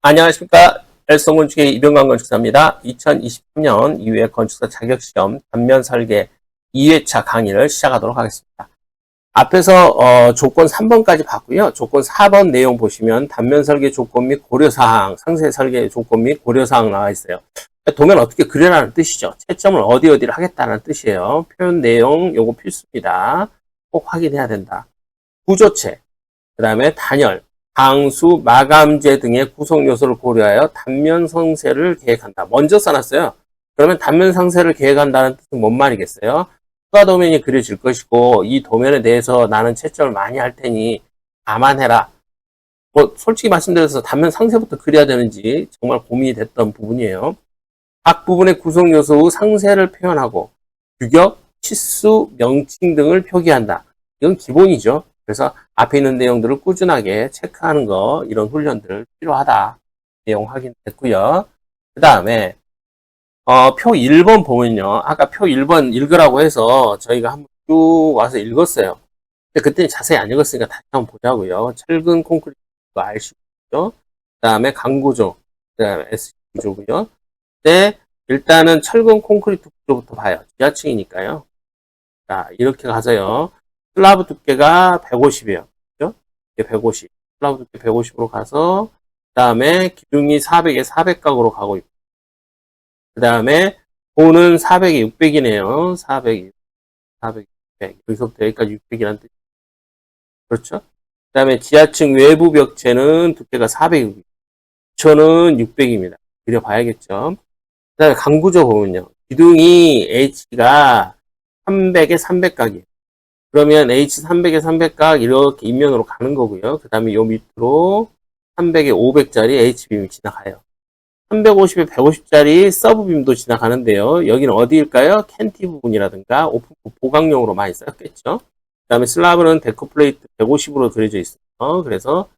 안녕하십니까. 엘성건축의 이병관 건축사입니다. 2023년 2회 건축사 자격시험 단면 설계 2회차 강의를 시작하도록 하겠습니다. 앞에서 조건 3번까지 봤고요. 조건 4번 내용 보시면 단면 설계 조건 및 고려사항, 상세 설계 조건 및 고려사항 나와 있어요. 도면 어떻게 그려라는 뜻이죠. 채점을 어디를 하겠다는 뜻이에요. 표현 내용 요거 필수입니다. 꼭 확인해야 된다. 구조체, 그 다음에 단열, 방수, 마감재 등의 구성 요소를 고려하여 단면 상세를 계획한다. 먼저 써놨어요. 그러면 단면 상세를 계획한다는 뜻은 뭔 말이겠어요? 추가 도면이 그려질 것이고 이 도면에 대해서 나는 채점을 많이 할 테니 감안해라. 뭐 솔직히 말씀드려서 단면 상세부터 그려야 되는지 정말 고민이 됐던 부분이에요. 각 부분의 구성 요소의 상세를 표현하고 규격, 치수, 명칭 등을 표기한다. 이건 기본이죠. 그래서 앞에 있는 내용들을 꾸준하게 체크하는 거, 이런 훈련들 필요하다. 내용 확인됐고요. 그 다음에 표 1번 보면요. 아까 표 1번 읽으라고 해서 저희가 한번 쭉 와서 읽었어요. 근데 그때는 자세히 안 읽었으니까 다시 한번 보자고요. 철근 콘크리트 RC구조, 그 다음에 강구조, 그 다음에 SC구조고요. 네, 일단은 철근 콘크리트 구조부터 봐요. 지하층이니까요. 자, 이렇게 가서요. 슬라브 두께가 150이에요. 그죠? 150. 슬라브 두께 150으로 가서, 그 다음에 기둥이 400에 400각으로 가고 있고, 그 다음에 고는 400에 600이네요. 400, 600. 여기서부터 여기까지 600이라는 뜻이죠. 그렇죠? 그 다음에 지하층 외부 벽체는 두께가 400이고, 기초는 600입니다. 그려봐야겠죠? 그 다음에 강구조 보면요. 기둥이 H가 300에 300각이에요. 그러면 H300에 300각 이렇게 인면으로 가는 거고요. 그 다음에 요 밑으로 300에 500짜리 H빔이 지나가요. 350에 150짜리 서브빔도 지나가는데요. 여기는 어디일까요? 캔티 부분이라든가 오픈 보강용으로 많이 썼겠죠. 그 다음에 슬라브는 데크 플레이트 150으로 그려져 있어요. 그래서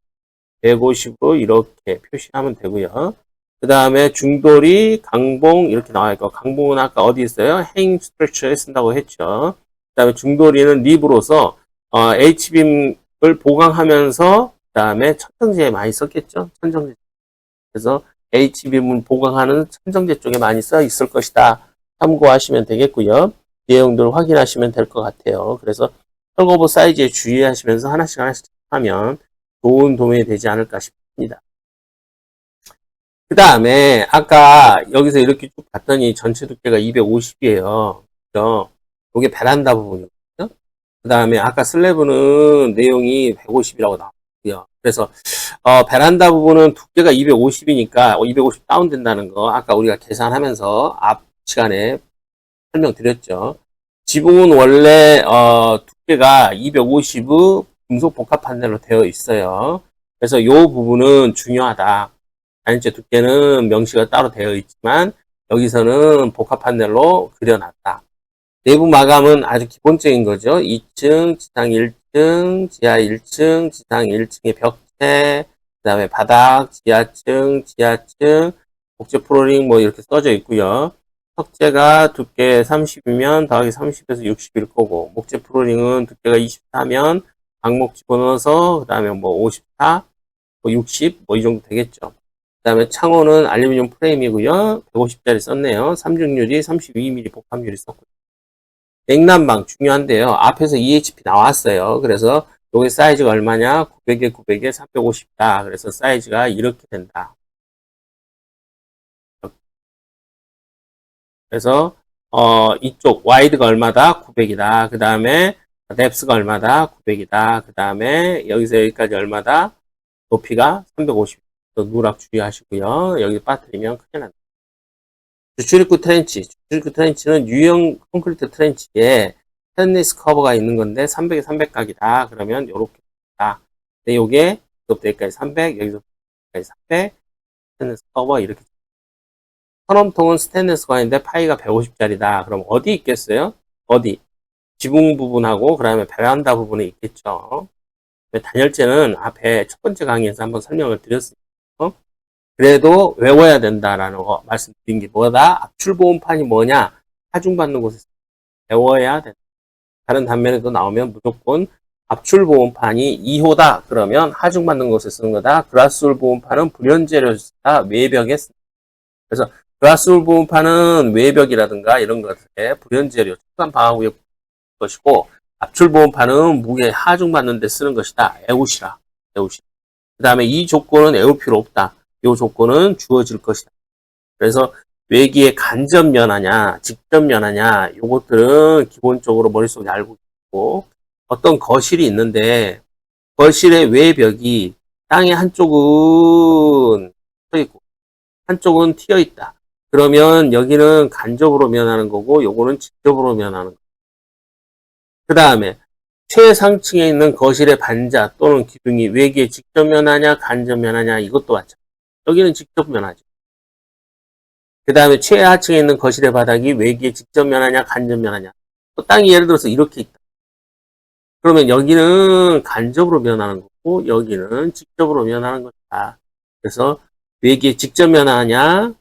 150으로 이렇게 표시하면 되고요. 그 다음에 중돌이, 강봉 이렇게 나와 있고, 강봉은 아까 어디 있어요? 행잉 스트레처에 쓴다고 했죠. 그 다음에 중돌이는 립으로서 H빔을 보강하면서 그 다음에 천정제에 많이 썼겠죠. 천정제. 그래서 H빔을 보강하는 천정제 쪽에 많이 써 있을 것이다. 참고하시면 되겠고요. 내용들을 확인하시면 될 것 같아요. 그래서 컬거버 사이즈에 주의하시면서 하나씩 하면 좋은 도움이 되지 않을까 싶습니다. 그 다음에 아까 여기서 이렇게 쭉 봤더니 전체 두께가 250이에요. 그죠? 이게 베란다 부분이거든요. 그 다음에 아까 슬래브는 내용이 150이라고 나왔고요. 그래서 베란다 부분은 두께가 250이니까 250 다운된다는 거 아까 우리가 계산하면서 앞 시간에 설명드렸죠. 지붕은 원래 두께가 250의 금속 복합 판넬로 되어 있어요. 그래서 이 부분은 중요하다. 단일재 두께는 명시가 따로 되어 있지만 여기서는 복합 판넬로 그려놨다. 내부 마감은 아주 기본적인 거죠. 2층, 지상 1층, 지하 1층, 지상 1층의 벽체, 그 다음에 바닥, 지하층, 목재 플로링 뭐 이렇게 써져 있고요. 석재가 두께 30이면 더하기 30에서 60일 거고, 목재 플로링은 두께가 24면 강목 집어넣어서 그 다음에 뭐 54, 뭐 60, 뭐 이 정도 되겠죠. 그 다음에 창호는 알루미늄 프레임이고요. 150짜리 썼네요. 삼중유리, 32mm 복합유리 썼고요. 냉난방 중요한데요. 앞에서 EHP 나왔어요. 그래서 요게 사이즈가 얼마냐? 900에 900에 350다. 그래서 사이즈가 이렇게 된다. 그래서 이쪽 와이드가 얼마다? 900이다. 그 다음에 뎁스가 얼마다? 900이다. 그 다음에 여기서 여기까지 얼마다? 높이가 350. 누락 주의하시고요. 여기 빠뜨리면 큰일 난다. 주출입구 트렌치. 주출입구 트렌치는 유형 콘크리트 트렌치에 스테인리스 커버가 있는 건데 300에 300각이다. 그러면 요렇게 다. 근데 요게 여기서부터 여기까지 300, 여기서부터 여기까지 300, 스테인리스 커버 이렇게. 선원통은 스테인리스가 있는데 파이가 150짜리다. 그럼 어디 있겠어요? 어디? 지붕 부분하고 그 다음에 베란다 부분에 있겠죠. 단열재는 앞에 첫 번째 강의에서 한번 설명을 드렸습니다. 그래도 외워야 된다라는 거 말씀드린 게 뭐다? 압출보온판이 뭐냐? 하중받는 곳에서 외워야 된다. 다른 단면에도 나오면 무조건 압출 보온판이 2호다. 그러면 하중 받는 곳에 쓰는 거다. 그라스울 보온판은 불연재료 쓰다. 외벽에 쓴다. 그래서 그라스울 보온판은 외벽이라든가 이런 것에 불연재료, 촉감 방어구에 것이고, 압출 보온판은 무게 하중 받는 데 쓰는 것이다. 에우시라. 에우시. 그 다음에 이 조건은 에울 필요 없다. 이 조건은 주어질 것이다. 그래서 외기에 간접 면하냐, 직접 면하냐, 요것들은 기본적으로 머릿속에 알고 있고, 어떤 거실이 있는데, 거실의 외벽이 땅의 한쪽은 서 있고, 한쪽은 튀어 있다. 그러면 여기는 간접으로 면하는 거고, 요거는 직접으로 면하는 거. 그 다음에 최상층에 있는 거실의 반자 또는 기둥이 외기에 직접 면하냐, 간접 면하냐, 이것도 마찬가지. 여기는 직접 면하죠. 그 다음에 최하층에 있는 거실의 바닥이 외기에 직접 면하냐, 간접 면하냐. 또 땅이 예를 들어서 이렇게 있다. 그러면 여기는 간접으로 면하는 거고, 여기는 직접으로 면하는 것이다. 그래서 외기에 직접 면하냐,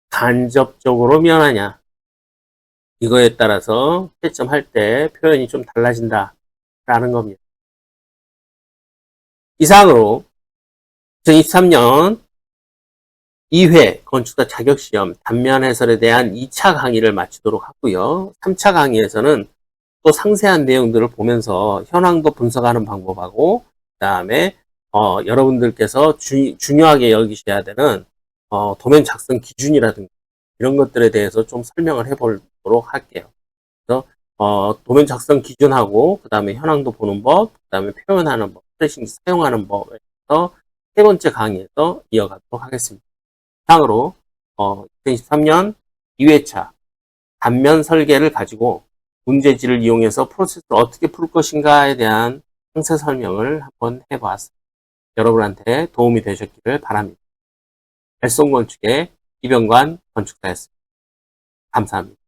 간접적으로 면하냐. 이거에 따라서 채점할 때 표현이 좀 달라진다라는 겁니다. 이상으로 2023년 2회 건축사 자격시험 단면 해설에 대한 2차 강의를 마치도록 하고요. 3차 강의에서는 또 상세한 내용들을 보면서 현황도 분석하는 방법하고, 그 다음에 여러분들께서 중요하게 여기셔야 되는 도면 작성 기준이라든가 이런 것들에 대해서 좀 설명을 해보도록 할게요. 그래서 도면 작성 기준하고, 그 다음에 현황도 보는 법, 그 다음에 표현하는 법, 트레이싱 사용하는 법에서 세 번째 강의에서 이어가도록 하겠습니다. 이상으로 2023년 2회차 단면 설계를 가지고 문제지를 이용해서 프로세스를 어떻게 풀 것인가에 대한 상세 설명을 한번 해보았습니다. 여러분한테 도움이 되셨기를 바랍니다. 발송건축의 이병관 건축사였습니다. 감사합니다.